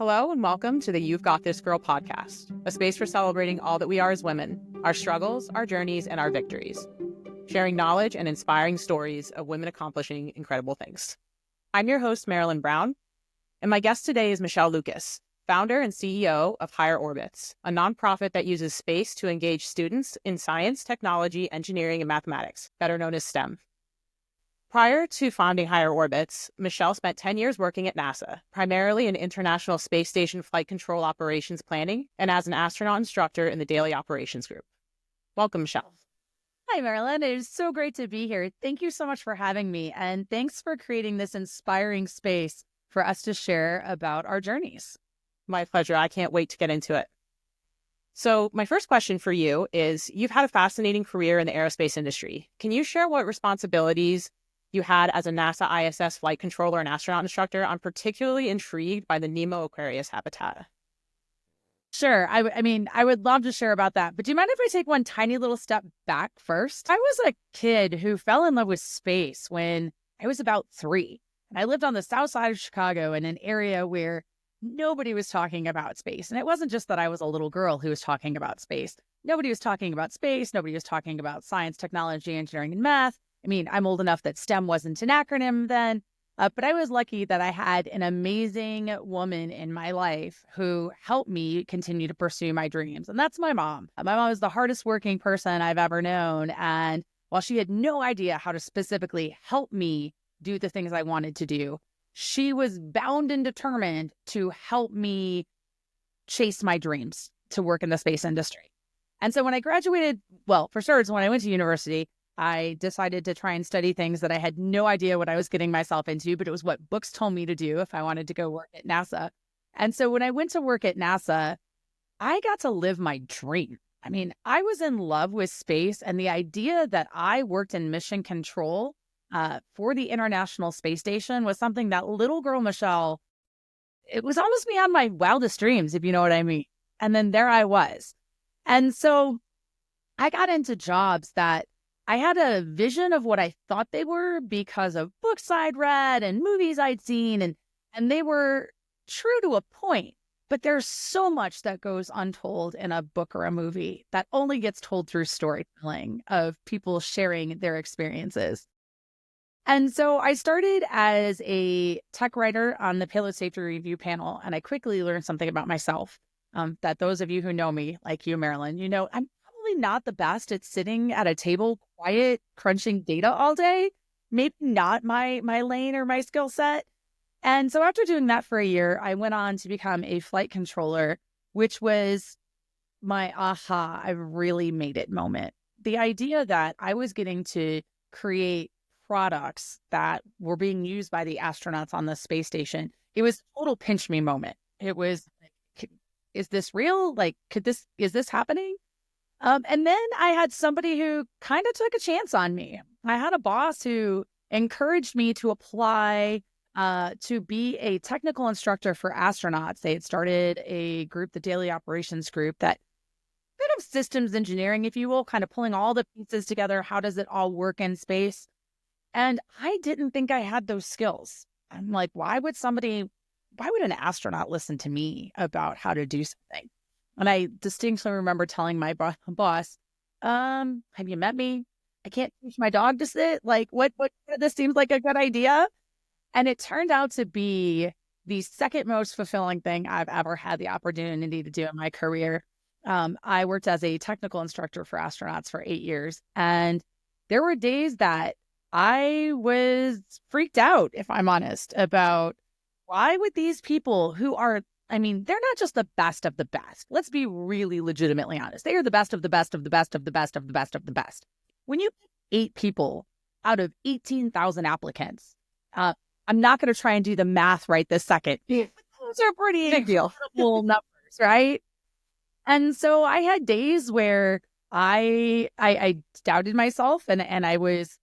Hello and welcome to the You've Got This Girl podcast, a space for celebrating all that we are as women, our struggles, our journeys, and our victories, sharing knowledge and inspiring stories of women accomplishing incredible things. I'm your host, Marilyn Brown, and my guest today is Michelle Lucas, founder and CEO of Higher Orbits, a nonprofit that uses space to engage students in science, technology, engineering, and mathematics, better known as STEM. Prior to founding Higher Orbits, Michelle spent 10 years working at NASA, primarily in International Space Station flight control operations planning and as an astronaut instructor in the Daily Operations Group. Welcome, Michelle. Hi, Marilyn. It is so great to be here. Thank you so much for having me, and thanks for creating this inspiring space for us to share about our journeys. My pleasure. I can't wait to get into it. So my first question for you is, you've had a fascinating career in the aerospace industry. Can you share what responsibilities you had as a NASA ISS flight controller and astronaut instructor? I'm particularly intrigued by the Nemo Aquarius habitat. Sure. I would love to share about that. But do you mind if I take one tiny little step back first? I was a kid who fell in love with space when I was about 3. And I lived on the south side of Chicago in an area where nobody was talking about space. And it wasn't just that I was a little girl who was talking about space. Nobody was talking about space. Nobody was talking about science, technology, engineering, and math. I'm old enough that STEM wasn't an acronym then, but I was lucky that I had an amazing woman in my life who helped me continue to pursue my dreams. And that's my mom. My mom is the hardest working person I've ever known. And while she had no idea how to specifically help me do the things I wanted to do, she was bound and determined to help me chase my dreams to work in the space industry. And so when I graduated, for sure, it's when I went to university, I decided to try and study things that I had no idea what I was getting myself into, but it was what books told me to do if I wanted to go work at NASA. And so when I went to work at NASA, I got to live my dream. I was in love with space, and the idea that I worked in mission control for the International Space Station was something that little girl Michelle, it was almost beyond my wildest dreams, if you know what I mean. And then there I was. And so I got into jobs that I had a vision of what I thought they were because of books I'd read and movies I'd seen, and they were true to a point. But there's so much that goes untold in a book or a movie that only gets told through storytelling of people sharing their experiences. And so I started as a tech writer on the Payload Safety Review panel, and I quickly learned something about myself that those of you who know me, like you, Marilyn, I'm not the best at sitting at a table, quiet, crunching data all day. Maybe not my lane or my skill set. And so after doing that for a year, I went on to become a flight controller, which was my aha, I really made it moment. The idea that I was getting to create products that were being used by the astronauts on the space station, it was a total pinch me moment. It was like, is this real? Is this happening? And then I had somebody who kind of took a chance on me. I had a boss who encouraged me to apply to be a technical instructor for astronauts. They had started a group, the Daily Operations Group, that kind of systems engineering, if you will, kind of pulling all the pieces together. How does it all work in space? And I didn't think I had those skills. I'm like, why would an astronaut listen to me about how to do something? And I distinctly remember telling my boss, have you met me? I can't teach my dog to sit. What, this seems like a good idea. And it turned out to be the second most fulfilling thing I've ever had the opportunity to do in my career. I worked as a technical instructor for astronauts for 8 years. And there were days that I was freaked out, if I'm honest, about why would these people who are they're not just the best of the best. Let's be really legitimately honest. They are the best of the best of the best of the best of the best of the best. When you pick 8 people out of 18,000 applicants, I'm not going to try and do the math right this second. Those are pretty big deal numbers, right? And so I had days where I doubted myself, and I was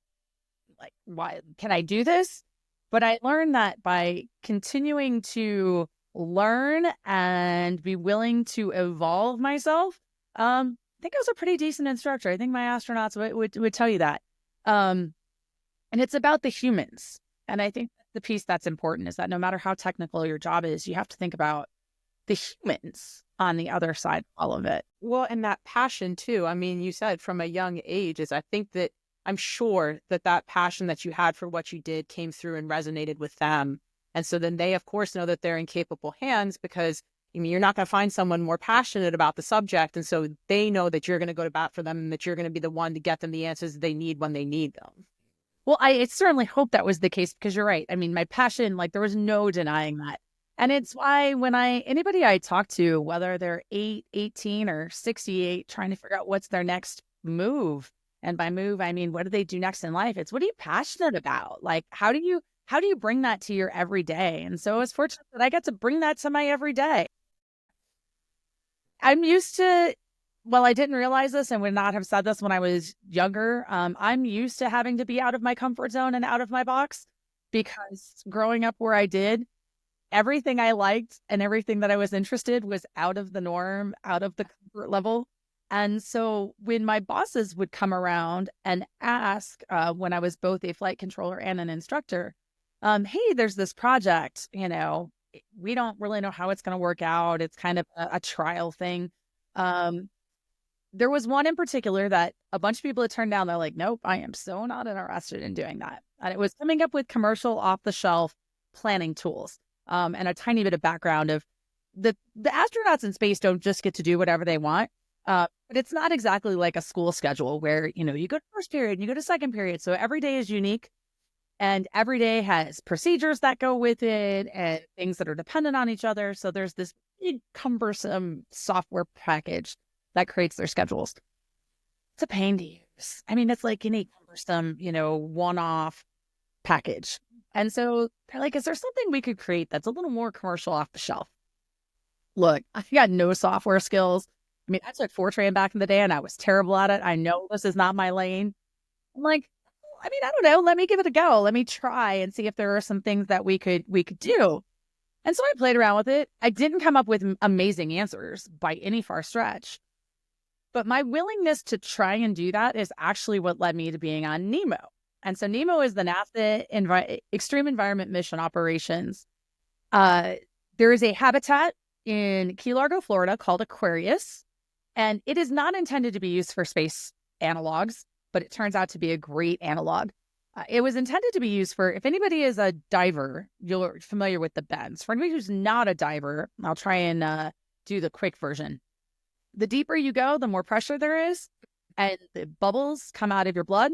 like, why can I do this? But I learned that by continuing to learn and be willing to evolve myself, I think I was a pretty decent instructor. I think my astronauts would tell you that. And it's about the humans. And I think the piece that's important is that no matter how technical your job is, you have to think about the humans on the other side of all of it. Well, and that passion too. I mean, you said from a young age is I think that I'm sure that that passion that you had for what you did came through and resonated with them. And so then they, of course, know that they're in capable hands because I mean, you're not going to find someone more passionate about the subject. And so they know that you're going to go to bat for them and that you're going to be the one to get them the answers they need when they need them. Well, I certainly hope that was the case because you're right. I mean, my passion, like there was no denying that. And it's why when anybody I talk to, whether they're 18 or 68, trying to figure out what's their next move. And by move, I mean, what do they do next in life? It's what are you passionate about? Like, how do you bring that to your everyday? And so it's fortunate that I get to bring that to my everyday. I'm used to, well, I didn't realize this and would not have said this when I was younger. I'm used to having to be out of my comfort zone and out of my box because growing up where I did, everything I liked and everything that I was interested was out of the norm, out of the comfort level. And so when my bosses would come around and ask, when I was both a flight controller and an instructor, hey, there's this project, we don't really know how it's going to work out. It's kind of a trial thing. There was one in particular that a bunch of people had turned down. They're like, nope, I am so not interested in doing that. And it was coming up with commercial off-the-shelf planning tools. And a tiny bit of background of the astronauts in space don't just get to do whatever they want. But it's not exactly like a school schedule where, you go to first period and you go to second period. So every day is unique. And every day has procedures that go with it and things that are dependent on each other. So there's this big, cumbersome software package that creates their schedules. It's a pain to use. I mean, it's like any cumbersome, one-off package. And so they're like, is there something we could create that's a little more commercial off the shelf? Look, I got no software skills. I mean, I took Fortran back in the day and I was terrible at it. I know this is not my lane. I'm like, I mean, I don't know. Let me give it a go. Let me try and see if there are some things that we could do. And so I played around with it. I didn't come up with amazing answers by any far stretch. But my willingness to try and do that is actually what led me to being on NEMO. And so NEMO is the NASA Extreme Environment Mission Operations. There is a habitat in Key Largo, Florida called Aquarius. And it is not intended to be used for space analogs, but it turns out to be a great analog. It was intended to be used for, if anybody is a diver, you're familiar with the bends. For anybody who's not a diver, I'll try and do the quick version. The deeper you go, the more pressure there is, and the bubbles come out of your blood,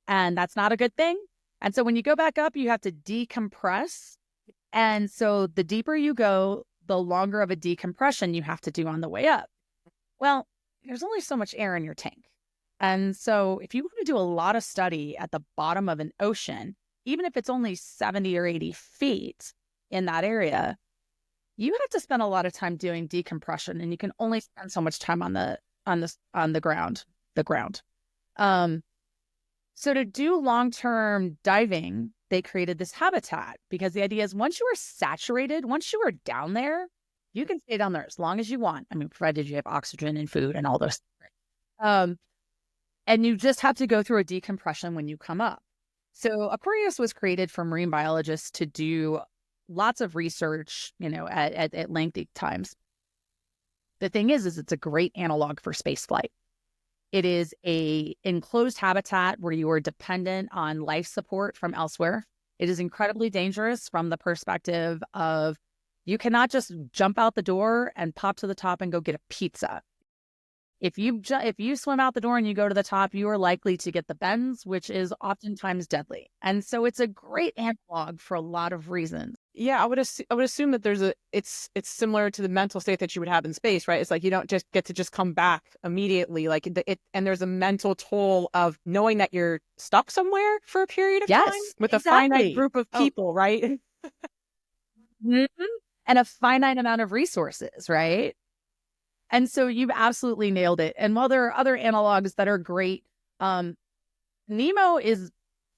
and that's not a good thing. And so when you go back up, you have to decompress. And so the deeper you go, the longer of a decompression you have to do on the way up. Well, there's only so much air in your tank. And so if you want to do a lot of study at the bottom of an ocean, even if it's only 70 or 80 feet in that area, you have to spend a lot of time doing decompression, and you can only spend so much time on the ground. So to do long-term diving, they created this habitat because the idea is once you are saturated, once you are down there, you can stay down there as long as you want. I mean, provided you have oxygen and food and all those things. And you just have to go through a decompression when you come up. So Aquarius was created for marine biologists to do lots of research, at lengthy times. The thing is it's a great analog for spaceflight. It is a enclosed habitat where you are dependent on life support from elsewhere. It is incredibly dangerous from the perspective of you cannot just jump out the door and pop to the top and go get a pizza. If you swim out the door and you go to the top, you are likely to get the bends, which is oftentimes deadly. And so it's a great analog for a lot of reasons. Yeah, I would assume that it's similar to the mental state that you would have in space, right? It's like you don't just get to just come back immediately, and there's a mental toll of knowing that you're stuck somewhere for a period of time with a finite group of people, right? Mm-hmm. And a finite amount of resources, right? And so you've absolutely nailed it. And while there are other analogs that are great, NEMO is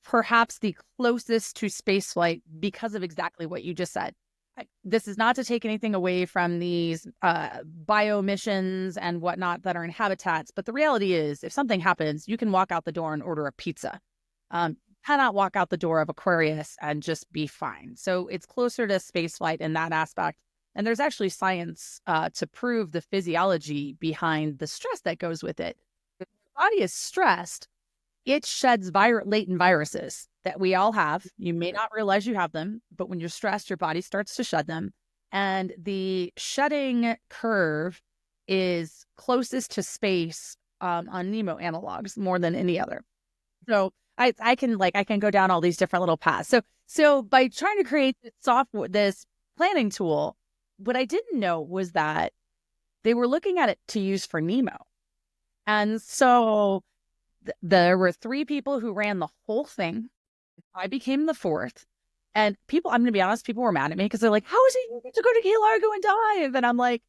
perhaps the closest to spaceflight because of exactly what you just said. This is not to take anything away from these bio missions and whatnot that are in habitats, but the reality is if something happens, you can walk out the door and order a pizza. Cannot walk out the door of Aquarius and just be fine. So it's closer to spaceflight in that aspect. And there's actually science to prove the physiology behind the stress that goes with it. If the body is stressed, it sheds latent viruses that we all have. You may not realize you have them, but when you're stressed, your body starts to shed them. And the shedding curve is closest to space on Nemo analogs more than any other. So I can go down all these different little paths. So by trying to create this planning tool, what I didn't know was that they were looking at it to use for Nemo. And so there were 3 people who ran the whole thing. I became the 4th. And people, I'm going to be honest, people were mad at me because they're like, how is he going to go to Key Largo and dive? And I'm like,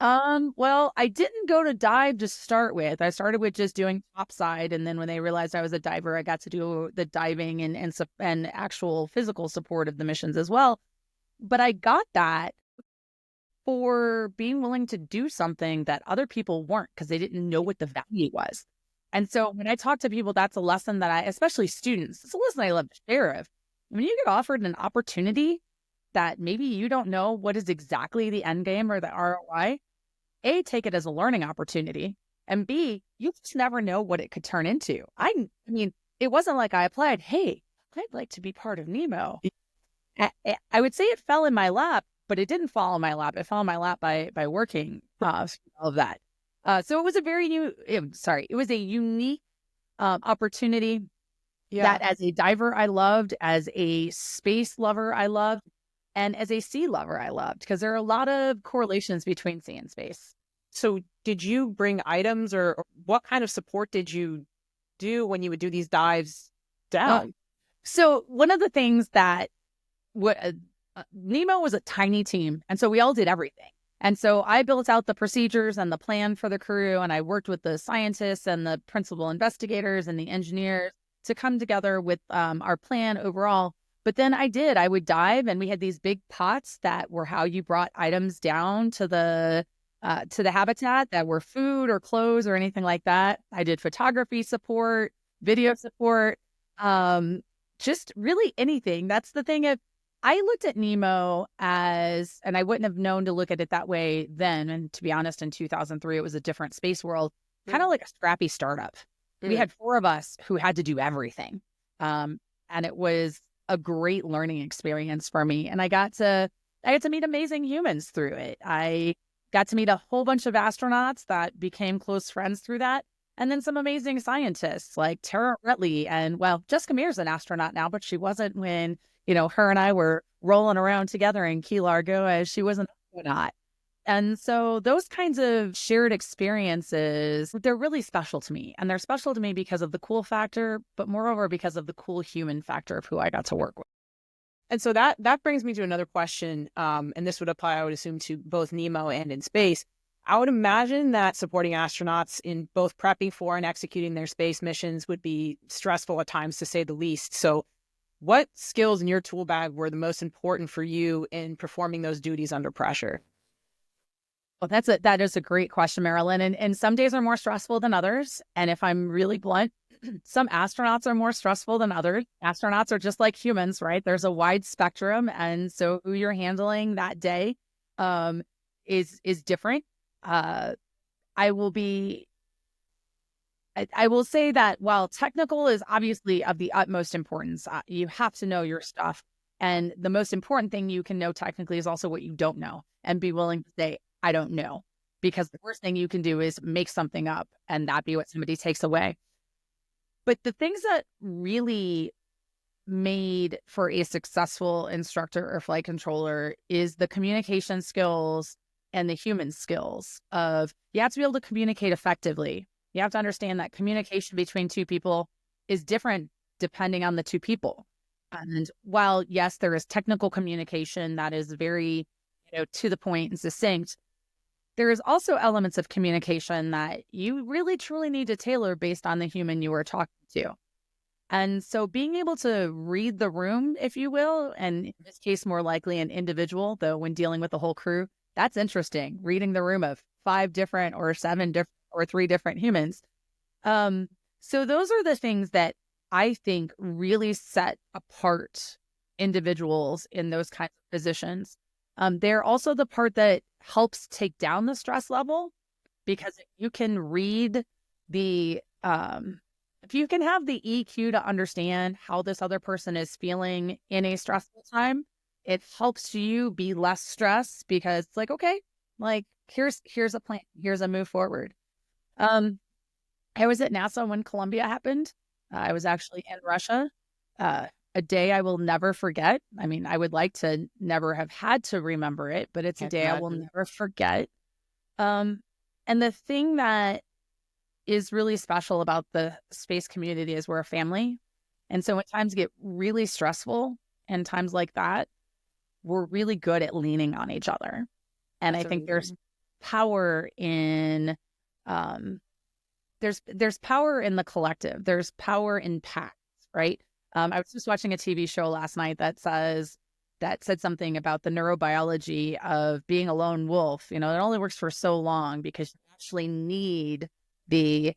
well, I didn't go to dive to start with. I started with just doing topside. And then when they realized I was a diver, I got to do the diving and actual physical support of the missions as well. But I got that for being willing to do something that other people weren't because they didn't know what the value was. And so when I talk to people, that's a lesson that especially students, it's a lesson I love to share of. When you get offered an opportunity that maybe you don't know what is exactly the end game or the ROI, A, take it as a learning opportunity, and B, you just never know what it could turn into. I mean, it wasn't like I applied, hey, I'd like to be part of Nemo. I would say it fell in my lap, but it didn't fall in my lap. It fell in my lap by working all of that. So it was it was a unique opportunity that as a diver, I loved, as a space lover, I loved, and as a sea lover, I loved, because there are a lot of correlations between sea and space. So did you bring items or what kind of support did you do when you would do these dives down? So one of the things that Nemo was a tiny team. And so we all did everything. And so I built out the procedures and the plan for the crew. And I worked with the scientists and the principal investigators and the engineers to come together with our plan overall. But then I would dive, and we had these big pots that were how you brought items down to the habitat that were food or clothes or anything like that. I did photography support, video support, just really anything. That's the thing. I looked at Nemo as, and I wouldn't have known to look at it that way then. And to be honest, in 2003, it was a different space world, kind of like a scrappy startup. We had 4 of us who had to do everything. And it was a great learning experience for me. And I got to meet amazing humans through it. I got to meet a whole bunch of astronauts that became close friends through that. And then some amazing scientists like Tara Rutley. And well, Jessica Mear's an astronaut now, but she wasn't when, her and I were rolling around together in Key Largo, as she was an astronaut. And so those kinds of shared experiences, they're really special to me. And they're special to me because of the cool factor, but moreover, because of the cool human factor of who I got to work with. And so that brings me to another question. And this would apply, I would assume, to both Nemo and in space. I would imagine that supporting astronauts in both prepping for and executing their space missions would be stressful at times, to say the least. So what skills in your tool bag were the most important for you in performing those duties under pressure? Well, that is a great question, Marilyn. And some days are more stressful than others. And if I'm really blunt, some astronauts are more stressful than others. Astronauts are just like humans, right? There's a wide spectrum. And so who you're handling that day is different. I will say that while technical is obviously of the utmost importance, you have to know your stuff. And the most important thing you can know technically is also what you don't know, and be willing to say, I don't know, because the worst thing you can do is make something up and that be what somebody takes away. But the things that really made for a successful instructor or flight controller is the communication skills and the human skills of, you have to be able to communicate effectively. You have to understand that communication between 2 people is different depending on the 2 people. And while, yes, there is technical communication that is very, to the point and succinct, there is also elements of communication that you really, truly need to tailor based on the human you are talking to. And so being able to read the room, if you will, and in this case, more likely an individual, though when dealing with the whole crew, that's interesting. Reading the room of 5 different or 7 different or 3 different humans. So those are the things that I think really set apart individuals in those kinds of positions. They're also the part that helps take down the stress level, because if you can read the, if you can have the EQ to understand how this other person is feeling in a stressful time, it helps you be less stressed, because it's like, okay, like here's a plan, here's a move forward. I was at NASA when Columbia happened. I was actually in Russia. A day I will never forget. I mean, I would like to never have had to remember it, but it's a Can't day I will imagine. never forget. And the thing that is really special about the space community is we're a family. And so when times get really stressful and times like that, we're really good at leaning on each other. And I That's think there's amazing. power in um, there's power in the collective. There's power in packs, right? I was just watching a TV show last night that said something about the neurobiology of being a lone wolf. You know, it only works for so long because you actually need the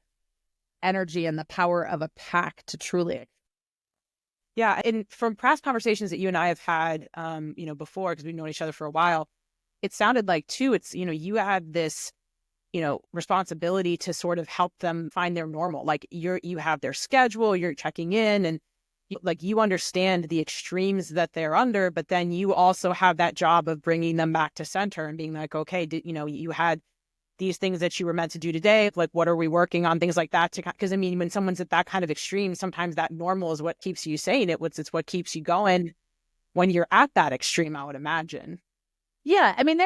energy and the power of a pack to truly. Yeah, and from past conversations that you and I have had, before, because we've known each other for a while, it sounded like too, it's, you had this, responsibility to sort of help them find their normal. Like you have their schedule, you're checking in, and like you understand the extremes that they're under, but then you also have that job of bringing them back to center and being like, okay, you had these things that you were meant to do today. Like, what are we working on? Things like that. Because I mean, when someone's at that kind of extreme, sometimes that normal is what keeps you sane. It's what keeps you going when you're at that extreme, I would imagine. Yeah, I mean,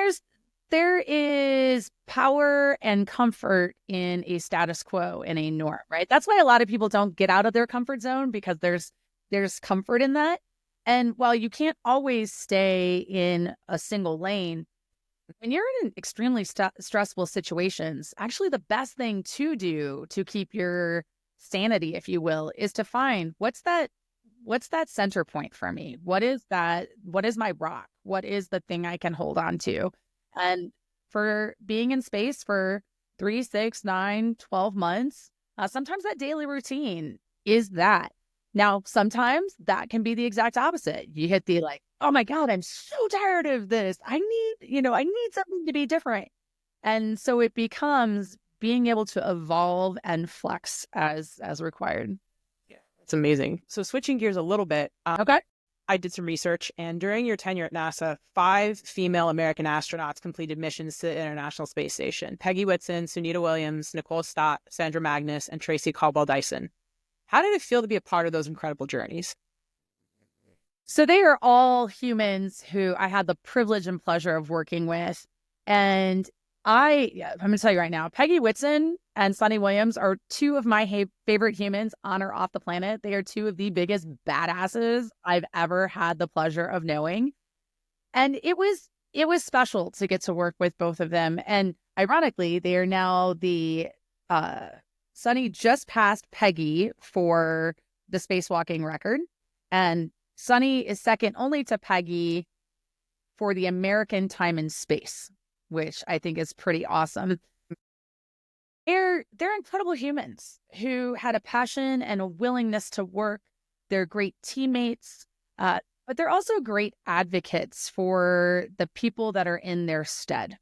there is power and comfort in a status quo, in a norm, right? That's why a lot of people don't get out of their comfort zone, because there's comfort in that. And while you can't always stay in a single lane, when you're in extremely stressful situations, actually the best thing to do to keep your sanity, if you will, is to find what's that center point for me? What is that? What is my rock? What is the thing I can hold on to? And for being in space for 3, 6, 9, 12 months, sometimes that daily routine is that. Now, sometimes that can be the exact opposite. You hit the like, oh my God, I'm so tired of this. I need something to be different. And so it becomes being able to evolve and flex as required. Yeah, it's amazing. So switching gears a little bit, Okay. I did some research, and during your tenure at NASA, 5 female American astronauts completed missions to the International Space Station: Peggy Whitson, Sunita Williams, Nicole Stott, Sandra Magnus, and Tracy Caldwell Dyson. How did it feel to be a part of those incredible journeys? So they are all humans who I had the privilege and pleasure of working with. And I'm going to tell you right now, Peggy Whitson and Sunny Williams are two of my favorite humans on or off the planet. They are two of the biggest badasses I've ever had the pleasure of knowing. And it was special to get to work with both of them. And ironically, they are now uh, Sunny just passed Peggy for the spacewalking record. And Sunny is second only to Peggy for the American time in space, which I think is pretty awesome. They're incredible humans who had a passion and a willingness to work. They're great teammates, but they're also great advocates for the people that are in their stead.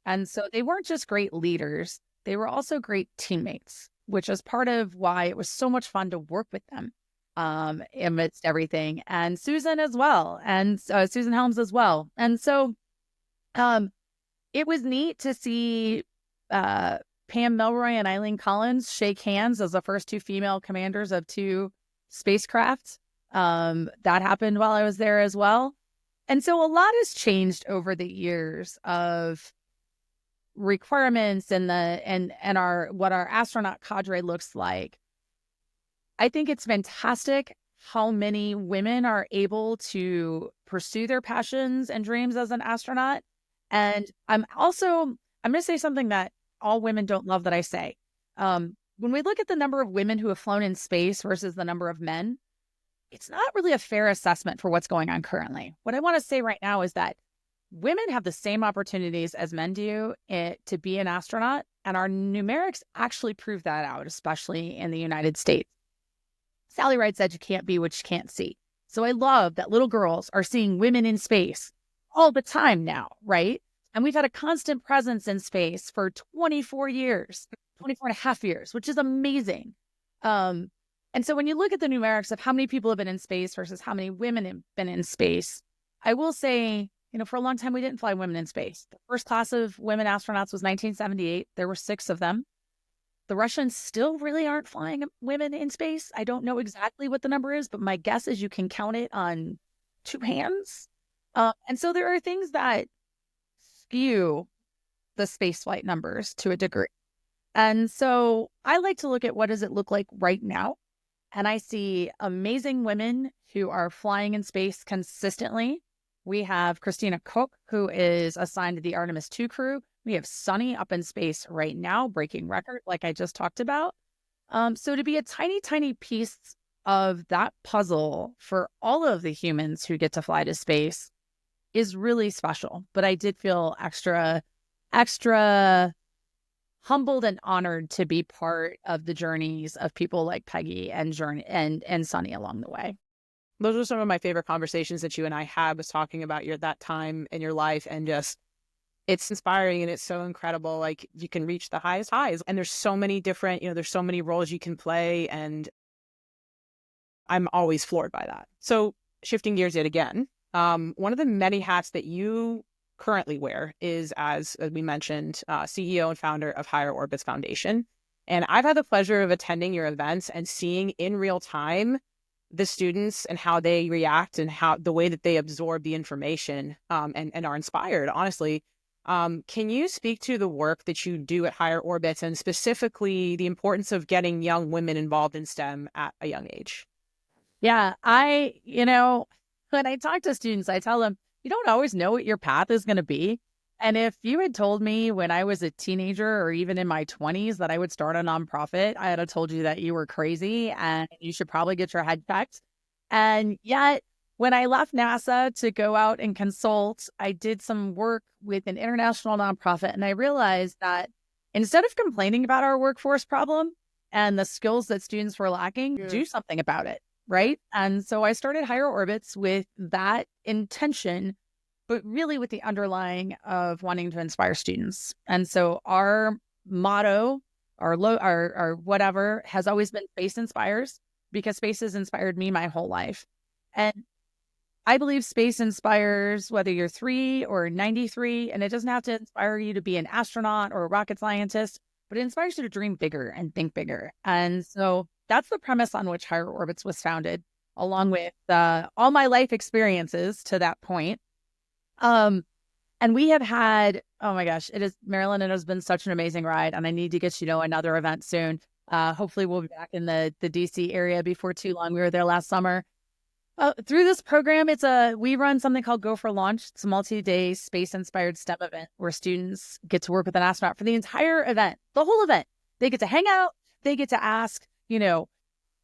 And so they weren't just great leaders, they were also great teammates, which is part of why it was so much fun to work with them amidst everything. And Susan as well, and Susan Helms as well. And so it was neat to see Pam Melroy and Eileen Collins shake hands as the first 2 female commanders of 2 spacecraft. That happened while I was there as well. And so a lot has changed over the years of requirements and our what our astronaut cadre looks like. I think it's fantastic how many women are able to pursue their passions and dreams as an astronaut. And I'm going to say something that all women don't love that I say. When we look at the number of women who have flown in space versus the number of men, it's not really a fair assessment for what's going on currently. What I want to say right now is that women have the same opportunities as men do to be an astronaut. And our numerics actually prove that out, especially in the United States. Sally Ride said you can't be what you can't see. So I love that little girls are seeing women in space all the time now, right? And we've had a constant presence in space for 24 years, 24 and a half years, which is amazing. And so when you look at the numerics of how many people have been in space versus how many women have been in space, I will say, for a long time, we didn't fly women in space. The first class of women astronauts was 1978. There were 6 of them. The Russians still really aren't flying women in space. I don't know exactly what the number is, but my guess is you can count it on 2 hands. And so there are things that skew the spaceflight numbers to a degree. And so I like to look at what does it look like right now. And I see amazing women who are flying in space consistently. We have Christina Koch, who is assigned to the Artemis 2 crew. We have Sunny up in space right now, breaking record, like I just talked about. So to be a tiny, tiny piece of that puzzle for all of the humans who get to fly to space is really special. But I did feel extra humbled and honored to be part of the journeys of people like Peggy and Sunny along the way. Those are some of my favorite conversations that you and I had, was talking about that time in your life, and just, it's inspiring and it's so incredible. Like, you can reach the highest highs, and there's so many different, there's so many roles you can play, and I'm always floored by that. So shifting gears yet again, one of the many hats that you currently wear is, as we mentioned, CEO and founder of Higher Orbits Foundation. And I've had the pleasure of attending your events and seeing in real time the students and how they react and how the way that they absorb the information and are inspired, honestly. Can you speak to the work that you do at Higher Orbits, and specifically the importance of getting young women involved in STEM at a young age? Yeah, when I talk to students, I tell them, you don't always know what your path is going to be. And if you had told me when I was a teenager or even in my 20s that I would start a nonprofit, I had told you that you were crazy and you should probably get your head checked. And yet, when I left NASA to go out and consult, I did some work with an international nonprofit, and I realized that instead of complaining about our workforce problem and the skills that students were lacking, do something about it, right? And so I started Higher Orbits with that intention, but really with the underlying of wanting to inspire students. And so our motto, our whatever, has always been Space Inspires, because space has inspired me my whole life. And I believe space inspires whether you're 3 or 93, and it doesn't have to inspire you to be an astronaut or a rocket scientist, but it inspires you to dream bigger and think bigger. And so that's the premise on which Higher Orbits was founded, along with all my life experiences to that point. And we have had, oh my gosh, Marilyn, it has been such an amazing ride, and I need to get another event soon. Hopefully we'll be back in the DC area before too long. We were there last summer. Through this program, we run something called Go for Launch. It's a multi-day space-inspired STEM event where students get to work with an astronaut for the entire event, the whole event. They get to hang out. They get to ask,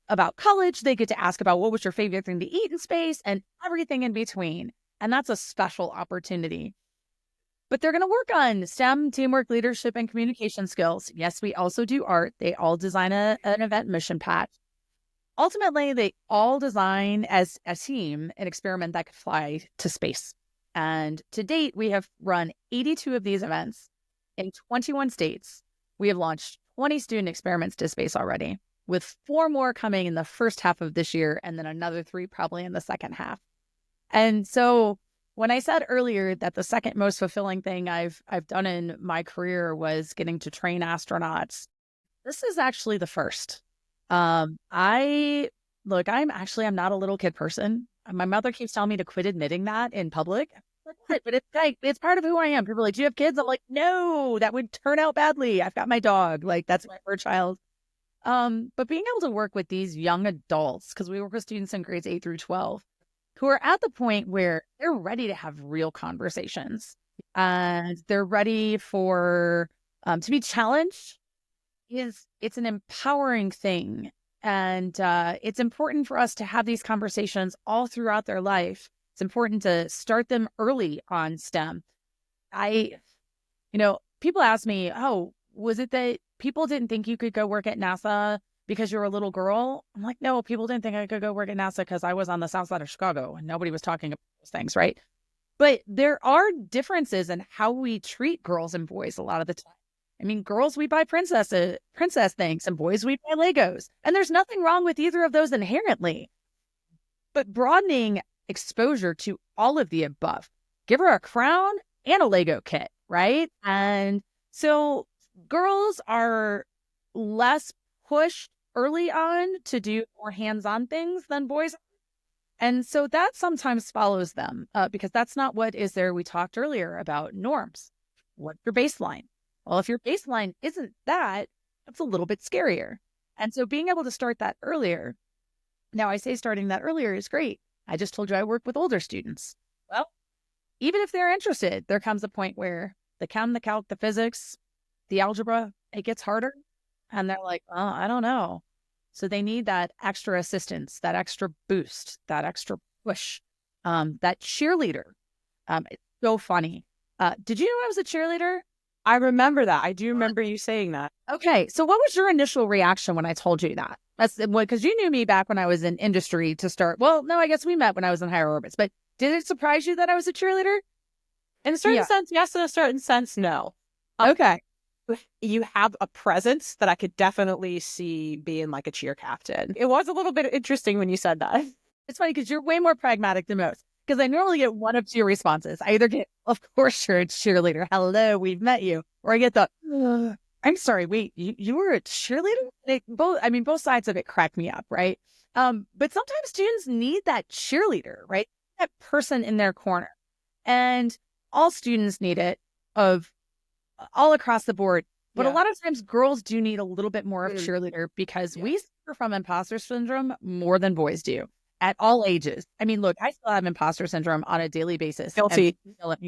about college. They get to ask about what was your favorite thing to eat in space, and everything in between. And that's a special opportunity. But they're going to work on STEM, teamwork, leadership, and communication skills. Yes, we also do art. They all design an event mission patch. Ultimately, they all design as a team an experiment that could fly to space. And to date, we have run 82 of these events in 21 states. We have launched 20 student experiments to space already, with 4 more coming in the first half of this year, and then another 3 probably in the second half. And so when I said earlier that the second most fulfilling thing I've done in my career was getting to train astronauts, this is actually the first. I'm not a little kid person. My mother keeps telling me to quit admitting that in public. But it's part of who I am. People are like, do you have kids? I'm like, no, that would turn out badly. I've got my dog. Like, that's my first child. But being able to work with these young adults, because we work with students in grades 8 through 12, who are at the point where they're ready to have real conversations and they're ready for to be challenged. It's an empowering thing. And it's important for us to have these conversations all throughout their life. It's important to start them early on STEM. People ask me, oh, was it that people didn't think you could go work at NASA because you're a little girl? I'm like, no, people didn't think I could go work at NASA because I was on the south side of Chicago and nobody was talking about those things, right? But there are differences in how we treat girls and boys a lot of the time. I mean, girls, we buy princess things, and boys, we buy Legos. And there's nothing wrong with either of those inherently. But broadening exposure to all of the above, give her a crown and a Lego kit, right? And so girls are less pushed early on to do more hands-on things than boys. And so that sometimes follows them because that's not what is there. We talked earlier about norms. What's your baseline? Well, if your baseline isn't that, that's a little bit scarier. And so being able to start that earlier. Now, I say starting that earlier is great. I just told you I work with older students. Well, even if they're interested, there comes a point where the chem, the calc, the physics, the algebra, it gets harder. And they're like, oh, I don't know. So they need that extra assistance, that extra boost, that extra push, that cheerleader. It's so funny. Did you know I was a cheerleader? I remember that. I do remember you saying that. Okay. So what was your initial reaction when I told you that? That's because you knew me back when I was in industry to start. Well, no, I guess we met when I was in higher orbits. But did it surprise you that I was a cheerleader? In a certain sense, yes. In a certain sense, no. Okay. You have a presence that I could definitely see being like a cheer captain. It was a little bit interesting when you said that. It's funny because you're way more pragmatic than most. Because I normally get one of two responses. I either get, of course you're a cheerleader. Hello, we've met you. Or I get the, I'm sorry, wait, you were a cheerleader? Both sides of it crack me up, right? But sometimes students need that cheerleader, right? That person in their corner. And all students need it of all across the board. But a lot of times girls do need a little bit more of cheerleader because we suffer from imposter syndrome more than boys do. At all ages. I mean, look, I still have imposter syndrome on a daily basis. Guilty. Right?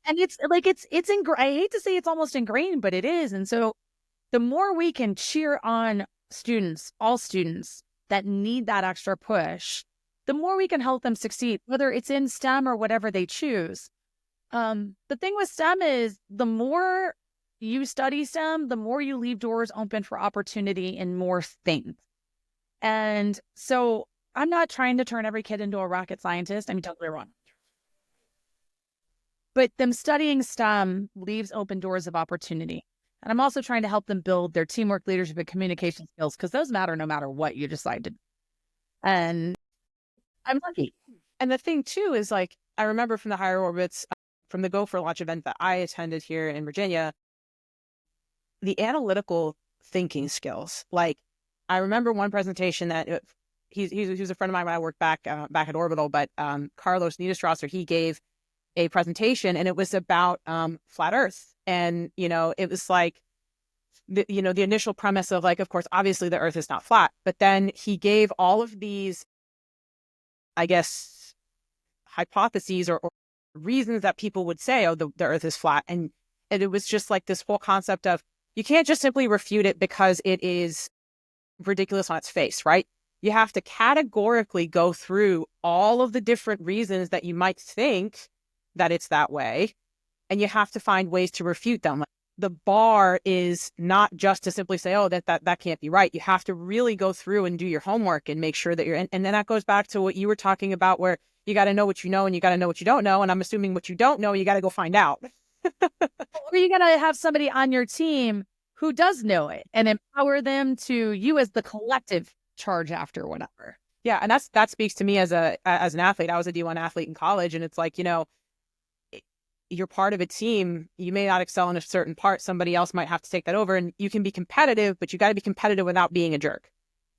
And it's like, it's I hate to say it's almost ingrained, but it is. And so the more we can cheer on students, all students that need that extra push, the more we can help them succeed, whether it's in STEM or whatever they choose. The thing with STEM is the more you study STEM, the more you leave doors open for opportunity in more things. And so I'm not trying to turn every kid into a rocket scientist. I mean, don't get me wrong. But them studying STEM leaves open doors of opportunity. And I'm also trying to help them build their teamwork, leadership, and communication skills because those matter no matter what you decide to do. And I'm lucky. And the thing, too, is like, I remember from the higher orbits, from the Go for Launch event that I attended here in Virginia, the analytical thinking skills. Like, I remember one presentation that he was a friend of mine when I worked back at Orbital, but Carlos Niederstrasser, he gave a presentation and it was about flat Earth. And, it was like, the initial premise of like, of course, obviously the Earth is not flat, but then he gave all of these, I guess, hypotheses or reasons that people would say, oh, the Earth is flat. And it was just like this whole concept of, you can't just simply refute it because it is ridiculous on its face, right? You have to categorically go through all of the different reasons that you might think that it's that way. And you have to find ways to refute them. The bar is not just to simply say, oh, that can't be right. You have to really go through and do your homework and make sure that and then that goes back to what you were talking about, where you got to know what you know and you got to know what you don't know. And I'm assuming what you don't know, you got to go find out. Or you got to have somebody on your team who does know it and empower them to you as the collective charge after whatever. Yeah. And that speaks to me as an athlete. I was a D1 athlete in college, and it's like, you're part of a team. You may not excel in a certain part. Somebody else might have to take that over, and you can be competitive, but you got to be competitive without being a jerk.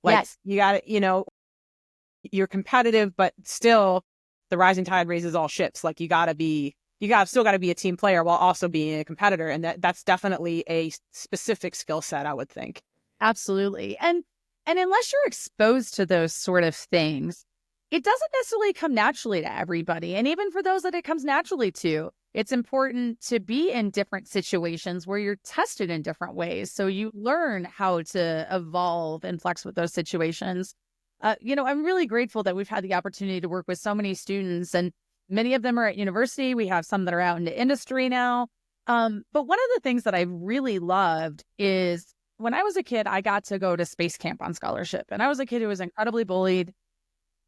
Like, yes. You got to, you're competitive, but still the rising tide raises all ships. Like, still got to be a team player while also being a competitor. And that's definitely a specific skill set, I would think. Absolutely. And unless you're exposed to those sort of things, it doesn't necessarily come naturally to everybody. And even for those that it comes naturally to, it's important to be in different situations where you're tested in different ways. So you learn how to evolve and flex with those situations. I'm really grateful that we've had the opportunity to work with so many students, and many of them are at university. We have some that are out into industry now. But one of the things that I really loved is when I was a kid, I got to go to space camp on scholarship. And I was a kid who was incredibly bullied.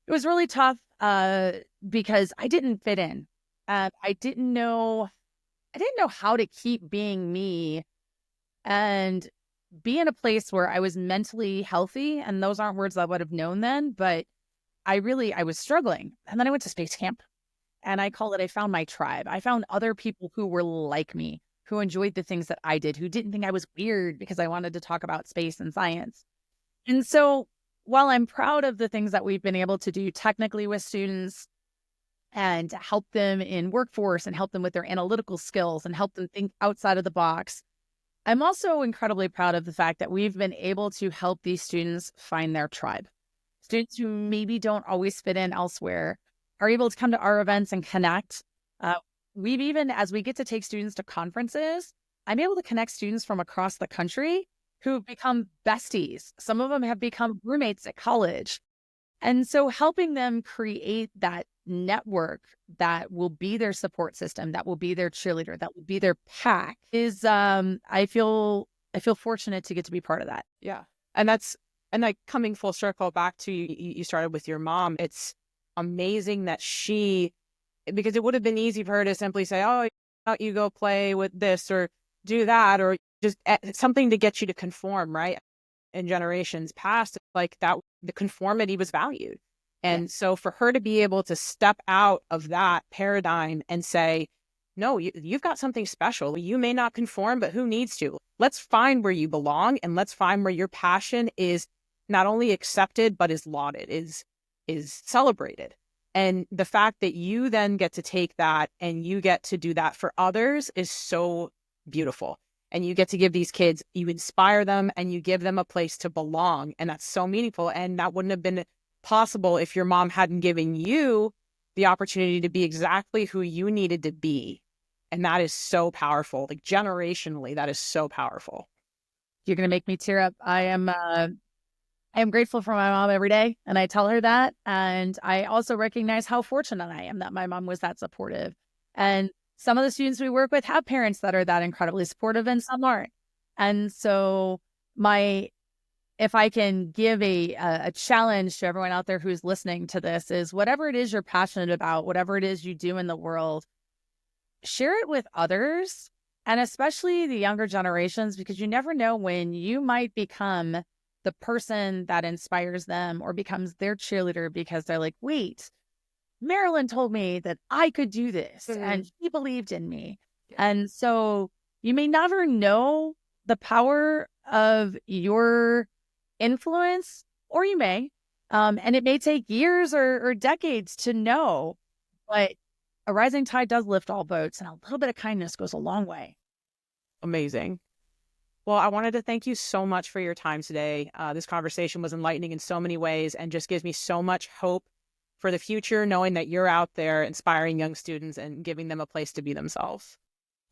It was really tough because I didn't fit in. And I didn't know how to keep being me and be in a place where I was mentally healthy. And those aren't words I would have known then, but I was struggling. And then I went to space camp, and I call it, I found my tribe. I found other people who were like me, who enjoyed the things that I did, who didn't think I was weird because I wanted to talk about space and science. And so while I'm proud of the things that we've been able to do technically with students and help them in workforce and help them with their analytical skills and help them think outside of the box, I'm also incredibly proud of the fact that we've been able to help these students find their tribe. Students who maybe don't always fit in elsewhere are able to come to our events and connect. We've even, as we get to take students to conferences, I'm able to connect students from across the country who've become besties. Some of them have become roommates at college. And so helping them create that network that will be their support system, that will be their cheerleader, that will be their pack is, I feel fortunate to get to be part of that. Yeah. And like coming full circle back to you started with your mom. It's amazing that because it would have been easy for her to simply say, oh, you go play with this or do that, or just something to get you to conform, right? In generations past, like that, the conformity was valued. And so for her to be able to step out of that paradigm and say, no, you've got something special. You may not conform, but who needs to? Let's find where you belong, and let's find where your passion is not only accepted, but is lauded, is celebrated. And the fact that you then get to take that and you get to do that for others is so beautiful. And you get to give these kids, you inspire them and you give them a place to belong. And that's so meaningful. And that wouldn't have been possible if your mom hadn't given you the opportunity to be exactly who you needed to be. And that is so powerful. Like generationally, that is so powerful. You're going to make me tear up. I am grateful for my mom every day, and I tell her that. And I also recognize how fortunate I am that my mom was that supportive. And some of the students we work with have parents that are that incredibly supportive, and some aren't. And so if I can give a challenge to everyone out there who's listening to this, is whatever it is you're passionate about, whatever it is you do in the world, share it with others, and especially the younger generations, because you never know when you might become the person that inspires them or becomes their cheerleader because they're like, wait, Marilyn told me that I could do this and she believed in me. Yeah. And so you may never know the power of your influence, or you may, and it may take years or decades to know, but a rising tide does lift all boats, and a little bit of kindness goes a long way. Amazing. Well, I wanted to thank you so much for your time today. This conversation was enlightening in so many ways and just gives me so much hope for the future, knowing that you're out there inspiring young students and giving them a place to be themselves.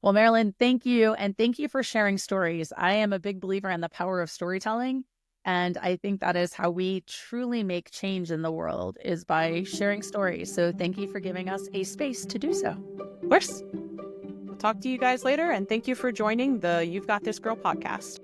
Well, Marilyn, thank you. And thank you for sharing stories. I am a big believer in the power of storytelling. And I think that is how we truly make change in the world, is by sharing stories. So thank you for giving us a space to do so. Of course. We'll talk to you guys later. And thank you for joining the You've Got This Girl podcast.